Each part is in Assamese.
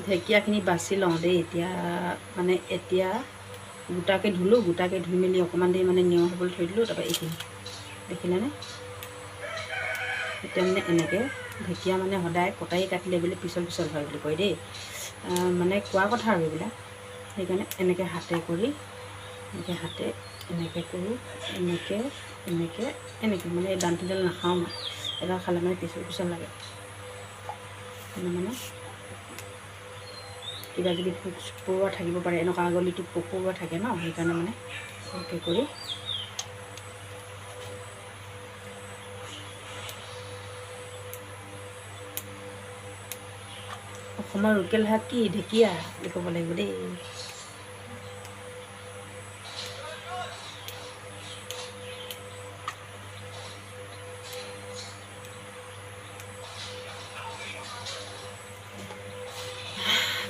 ঢেকীয়াখিনি বাছি লওঁ দেই। এতিয়া মানে গোটাকৈ ধুলোঁ, গোটাকৈ ধুই মেলি অকণমান দেৰি মানে নিয়ৰ হ'বলৈ থৈ দিলোঁ। তাৰপৰা এইখিনি দেখিলেনে? এতিয়া মানে এনেকৈ ঢেকীয়া মানে সদায় কটাৰী কাটিলে বোলে পিছল পিছল হয় বুলি কয় দেই, মানে কোৱা কথা আৰু এইবিলাক। সেইকাৰণে এনেকৈ হাতে কৰি এনেকৈ কৰোঁ, এনেকৈ মানে এই দান্তিডাল নাখাওঁ মই, এডাল খালে মানে পিছল পিছল লাগে। মানে কিবা যদি পোক পৰুৱা থাকিব পাৰে, এনেকুৱা আগলিটো পোক পৰুৱা থাকে ন, সেইকাৰণে মানে এনেকৈ কৰি অসমৰ লোকেল শাক কি ঢেকীয়া বুলি ক'ব লাগিব দেই।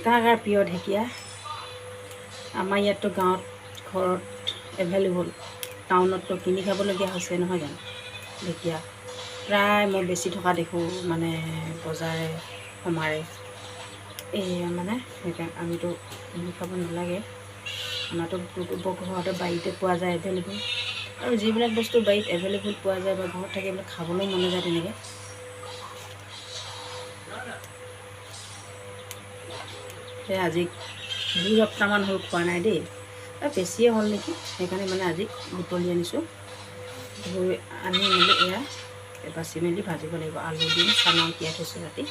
কাৰ কাৰ প্ৰিয় ঢেকীয়া? আমাৰ ইয়াততো গাঁৱত ঘৰত এভেইলেবল, টাউনততো কিনি খাবলগীয়া হৈছে নহয় জানো ঢেকীয়া। প্ৰায় মই বেছি থকা দেখোঁ মানে বজাৰে সমাৰে। মানে সেইকাৰণে আমিতো কিনি খাব নালাগে, আমাৰতো ঘৰতে বাৰীতে পোৱা যায় এভেইলেবল। আৰু যিবিলাক বস্তু বাৰীত এভেইলেবল পোৱা যায় বা ঘৰত থাকে এইবিলাক খাবলৈও মন যায় তেনেকৈ। সেই আজি 2 সপ্তাহমান হ'ল খোৱা নাই দেই, বেছিয়ে হ'ল নেকি, সেইকাৰণে মানে আজি বুটলি আনিছোঁ। ধুই আনি মেলি এয়া বাচি মেলি ভাজিব লাগিব। আলু দি চানা তিয়াই থৈছোঁ ৰাতি।